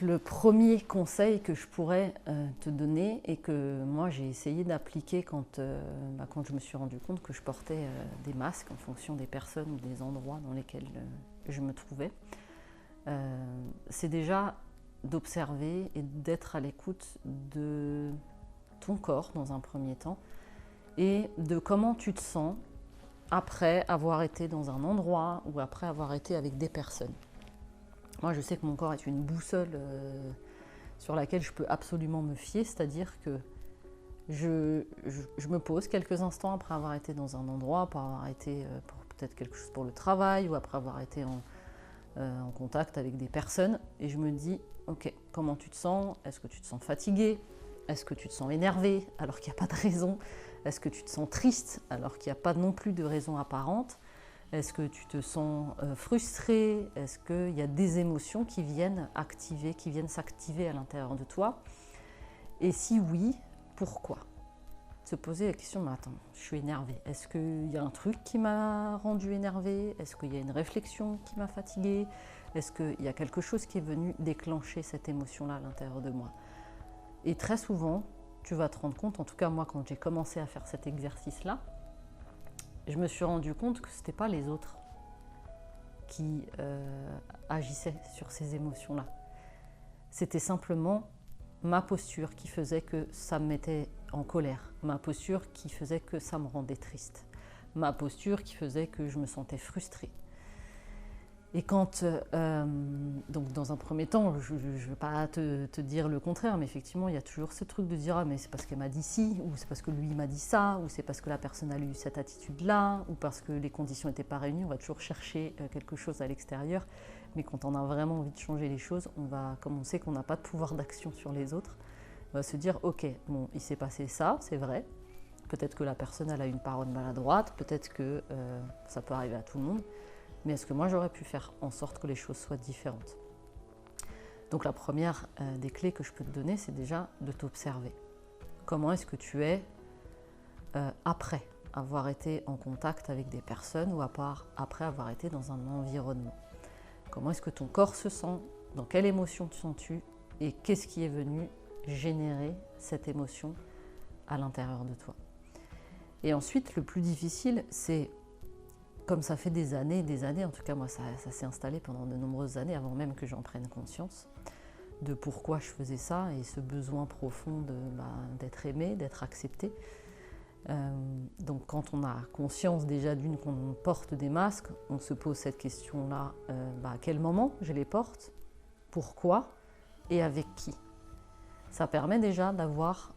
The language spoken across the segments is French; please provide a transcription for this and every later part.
Le premier conseil que je pourrais te donner et que moi j'ai essayé d'appliquer quand je me suis rendu compte que je portais des masques en fonction des personnes ou des endroits dans lesquels je me trouvais, c'est déjà d'observer et d'être à l'écoute de ton corps dans un premier temps et de comment tu te sens après avoir été dans un endroit ou après avoir été avec des personnes. Moi, je sais que mon corps est une boussole sur laquelle je peux absolument me fier, c'est-à-dire que je me pose quelques instants après avoir été dans un endroit, pour avoir été pour peut-être quelque chose pour le travail ou après avoir été en contact avec des personnes, et je me dis, ok, comment tu te sens? Est-ce que tu te sens fatigué? Est-ce que tu te sens énervé alors qu'il n'y a pas de raison? Est-ce que tu te sens triste alors qu'il n'y a pas non plus de raison apparente? Est-ce que tu te sens frustré? Est-ce qu'il y a des émotions qui viennent s'activer à l'intérieur de toi? Et si oui, pourquoi? Se poser la question, mais attends, je suis énervée. Est-ce qu'il y a un truc qui m'a rendu énervée? Est-ce qu'il y a une réflexion qui m'a fatiguée? Est-ce qu'il y a quelque chose qui est venu déclencher cette émotion-là à l'intérieur de moi? Et très souvent, tu vas te rendre compte, en tout cas moi quand j'ai commencé à faire cet exercice-là, je me suis rendu compte que ce n'était pas les autres qui agissaient sur ces émotions-là. C'était simplement ma posture qui faisait que ça me mettait en colère, ma posture qui faisait que ça me rendait triste, ma posture qui faisait que je me sentais frustrée. Et donc dans un premier temps, je ne vais pas te dire le contraire, mais effectivement, il y a toujours ce truc de dire « Ah, mais c'est parce qu'elle m'a dit ci, ou c'est parce que lui m'a dit ça, ou c'est parce que la personne a eu cette attitude-là, ou parce que les conditions n'étaient pas réunies ». On va toujours chercher quelque chose à l'extérieur, mais quand on a vraiment envie de changer les choses, comme on sait qu'on n'a pas de pouvoir d'action sur les autres, on va se dire « Ok, bon, il s'est passé ça, c'est vrai. Peut-être que la personne elle a une parole maladroite, peut-être que ça peut arriver à tout le monde. » Mais est-ce que moi j'aurais pu faire en sorte que les choses soient différentes? Donc la première des clés que je peux te donner, c'est déjà de t'observer. Comment est-ce que tu es après avoir été en contact avec des personnes ou après avoir été dans un environnement? Comment est-ce que ton corps se sent? Dans quelle émotion te sens-tu? Et qu'est-ce qui est venu générer cette émotion à l'intérieur de toi? Et ensuite, le plus difficile, c'est comme ça fait des années, en tout cas moi ça s'est installé pendant de nombreuses années avant même que j'en prenne conscience de pourquoi je faisais ça et ce besoin profond d'être aimé, d'être accepté. Donc quand on a conscience déjà qu'on porte des masques, on se pose cette question-là, à quel moment je les porte, pourquoi et avec qui? Ça permet déjà d'avoir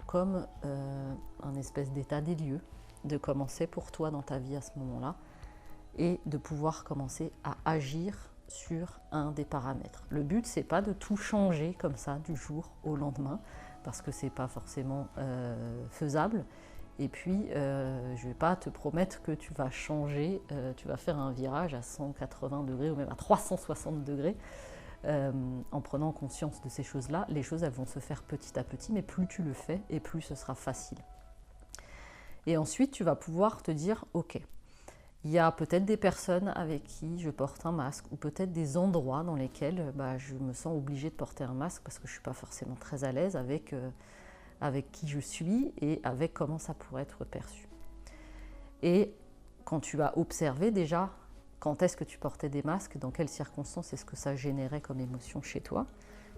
comme un espèce d'état des lieux, de commencer pour toi dans ta vie à ce moment-là et de pouvoir commencer à agir sur un des paramètres. Le but, c'est pas de tout changer comme ça du jour au lendemain parce que c'est pas forcément faisable. Et puis, je vais pas te promettre que tu vas changer, tu vas faire un virage à 180 degrés ou même à 360 degrés en prenant conscience de ces choses-là. Les choses, elles vont se faire petit à petit, mais plus tu le fais et plus ce sera facile. Et ensuite, tu vas pouvoir te dire, ok, il y a peut-être des personnes avec qui je porte un masque ou peut-être des endroits dans lesquels je me sens obligée de porter un masque parce que je ne suis pas forcément très à l'aise avec qui je suis et avec comment ça pourrait être perçu. Et quand tu as observé déjà quand est-ce que tu portais des masques, dans quelles circonstances est-ce que ça générait comme émotion chez toi,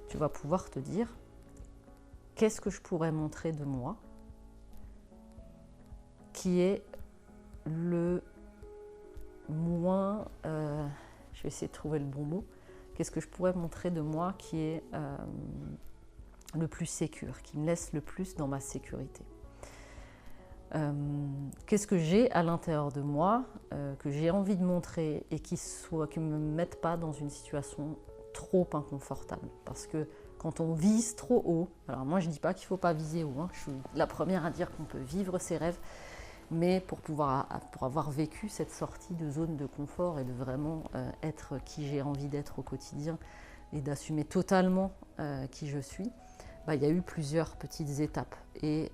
tu vas pouvoir te dire, qu'est-ce que je pourrais montrer de moi qui est le moins, je vais essayer de trouver le bon mot, qu'est-ce que je pourrais montrer de moi qui est le plus sécure, qui me laisse le plus dans ma sécurité. Qu'est-ce que j'ai à l'intérieur de moi, que j'ai envie de montrer et qui ne me mette pas dans une situation trop inconfortable. Parce que quand on vise trop haut, alors moi je ne dis pas qu'il ne faut pas viser haut, je suis la première à dire qu'on peut vivre ses rêves, mais pour avoir vécu cette sortie de zone de confort et de vraiment être qui j'ai envie d'être au quotidien et d'assumer totalement qui je suis, il y a eu plusieurs petites étapes. Et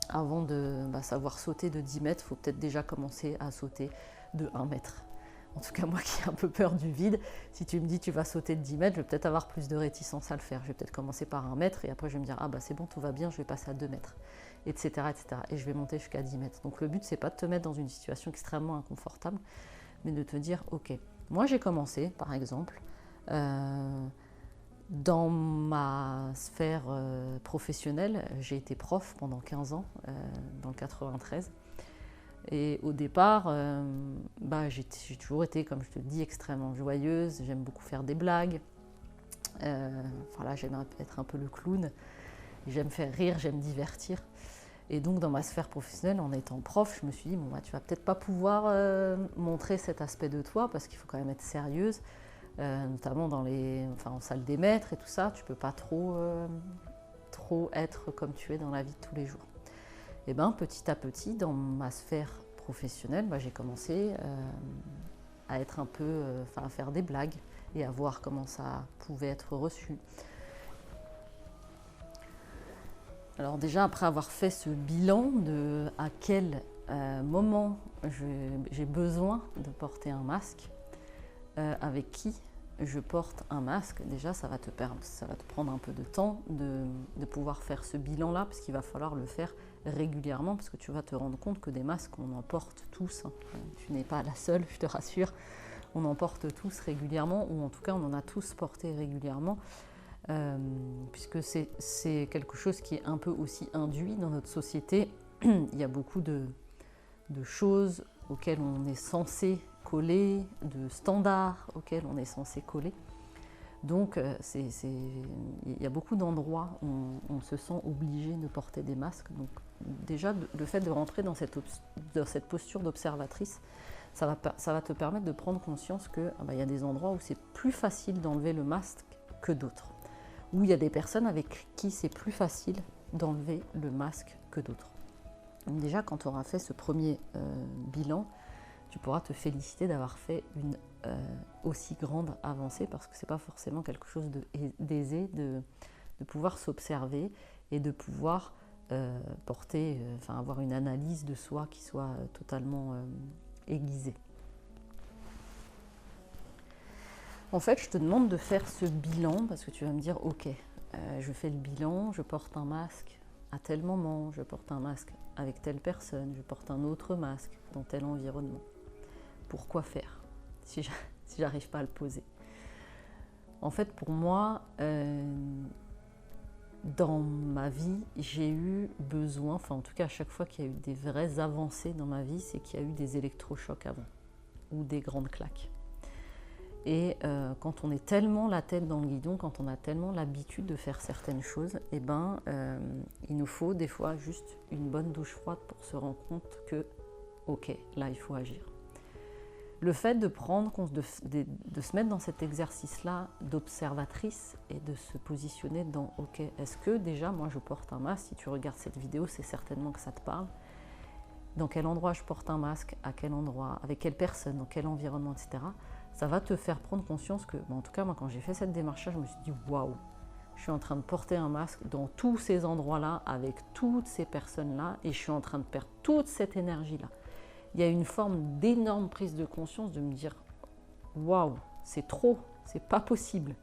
avant de savoir sauter de 10 mètres, il faut peut-être déjà commencer à sauter de 1 mètre. En tout cas, moi qui ai un peu peur du vide, si tu me dis tu vas sauter de 10 mètres, je vais peut-être avoir plus de réticence à le faire. Je vais peut-être commencer par 1 mètre et après je vais me dire, ah bah c'est bon, tout va bien, je vais passer à 2 mètres, etc., etc. Et je vais monter jusqu'à 10 mètres. Donc le but, c'est pas de te mettre dans une situation extrêmement inconfortable, mais de te dire, ok, moi j'ai commencé, par exemple, dans ma sphère professionnelle, j'ai été prof pendant 15 ans, dans le 93. Et au départ, j'ai toujours été, comme je te le dis, extrêmement joyeuse. J'aime beaucoup faire des blagues. J'aime être un peu le clown. J'aime faire rire, j'aime divertir. Et donc, dans ma sphère professionnelle, en étant prof, je me suis dit, bon, tu vas peut-être pas pouvoir montrer cet aspect de toi parce qu'il faut quand même être sérieuse, notamment en salle des maîtres et tout ça. Tu peux pas trop être comme tu es dans la vie de tous les jours. Et petit à petit, dans ma sphère professionnelle, j'ai commencé à être un peu, à faire des blagues et à voir comment ça pouvait être reçu. Alors déjà, après avoir fait ce bilan de à quel moment j'ai besoin de porter un masque, avec qui je porte un masque, déjà ça va te prendre un peu de temps de pouvoir faire ce bilan-là, parce qu'il va falloir le faire régulièrement, parce que tu vas te rendre compte que des masques, on en porte tous. Tu n'es pas la seule, je te rassure. On en porte tous régulièrement, ou en tout cas on en a tous porté régulièrement, puisque c'est quelque chose qui est un peu aussi induit dans notre société. Il y a beaucoup de choses auxquelles on est censé coller, de standards auxquels on est censé coller. Donc, il y a beaucoup d'endroits où on se sent obligé de porter des masques. Donc, déjà, le fait de rentrer dans cette posture d'observatrice, ça va te permettre de prendre conscience qu'il y a des endroits où c'est plus facile d'enlever le masque que d'autres. Où il y a des personnes avec qui c'est plus facile d'enlever le masque que d'autres. Donc déjà, quand tu auras fait ce premier bilan, tu pourras te féliciter d'avoir fait une aussi grande avancée, parce que ce n'est pas forcément quelque chose d'aisé de pouvoir s'observer et de pouvoir avoir une analyse de soi qui soit totalement aiguisée. En fait, je te demande de faire ce bilan parce que tu vas me dire, ok, je fais le bilan, je porte un masque à tel moment, je porte un masque avec telle personne, je porte un autre masque dans tel environnement. Pourquoi faire si j'arrive pas à le poser? En fait, pour moi, dans ma vie, j'ai eu besoin, en tout cas à chaque fois qu'il y a eu des vraies avancées dans ma vie, c'est qu'il y a eu des électrochocs avant, ou des grandes claques. Et quand on est tellement la tête dans le guidon, quand on a tellement l'habitude de faire certaines choses, il nous faut des fois juste une bonne douche froide pour se rendre compte que, ok, là il faut agir. Le fait de se mettre dans cet exercice-là d'observatrice et de se positionner dans « Ok, est-ce que déjà moi je porte un masque ?» Si tu regardes cette vidéo, c'est certainement que ça te parle. Dans quel endroit je porte un masque, à quel endroit, avec quelle personne, dans quel environnement, etc. Ça va te faire prendre conscience que, en tout cas moi quand j'ai fait cette démarche-là, je me suis dit « Waouh, je suis en train de porter un masque dans tous ces endroits-là, avec toutes ces personnes-là, et je suis en train de perdre toute cette énergie-là. » Il y a une forme d'énorme prise de conscience de me dire « Waouh, c'est trop, c'est pas possible ».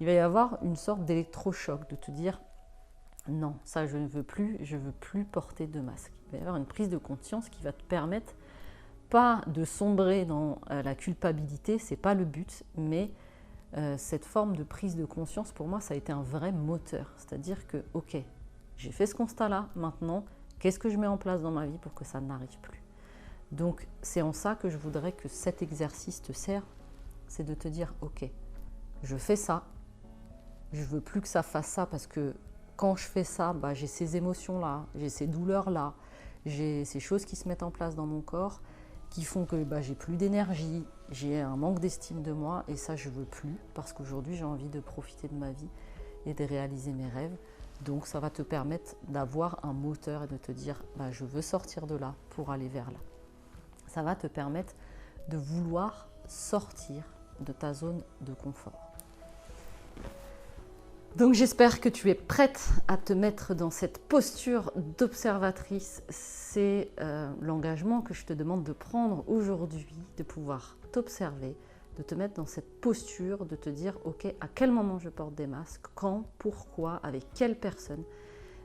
Il va y avoir une sorte d'électrochoc, de te dire « Non, ça je ne veux plus porter de masque ». Il va y avoir une prise de conscience qui va te permettre, pas de sombrer dans la culpabilité, c'est pas le but, mais cette forme de prise de conscience, pour moi, ça a été un vrai moteur. C'est-à-dire que, ok, j'ai fait ce constat-là, maintenant, qu'est-ce que je mets en place dans ma vie pour que ça n'arrive plus ? Donc, c'est en ça que je voudrais que cet exercice te serve, c'est de te dire, ok, je fais ça, je veux plus que ça fasse ça parce que quand je fais ça, j'ai ces émotions-là, j'ai ces douleurs-là, j'ai ces choses qui se mettent en place dans mon corps qui font que j'ai plus d'énergie, j'ai un manque d'estime de moi et ça, je veux plus parce qu'aujourd'hui, j'ai envie de profiter de ma vie et de réaliser mes rêves. Donc, ça va te permettre d'avoir un moteur et de te dire, je veux sortir de là pour aller vers là. Ça va te permettre de vouloir sortir de ta zone de confort. Donc j'espère que tu es prête à te mettre dans cette posture d'observatrice. C'est l'engagement que je te demande de prendre aujourd'hui, de pouvoir t'observer, de te mettre dans cette posture, de te dire ok, à quel moment je porte des masques, quand, pourquoi, avec quelle personne,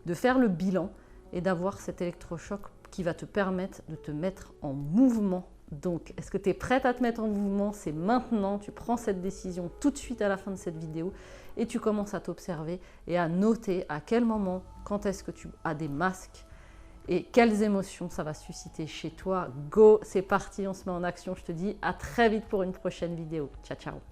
de faire le bilan et d'avoir cet électrochoc qui va te permettre de te mettre en mouvement. Donc, est-ce que tu es prête à te mettre en mouvement? C'est maintenant, tu prends cette décision tout de suite à la fin de cette vidéo et tu commences à t'observer et à noter à quel moment, quand est-ce que tu as des masques et quelles émotions ça va susciter chez toi. Go, c'est parti, on se met en action. Je te dis à très vite pour une prochaine vidéo. Ciao, ciao.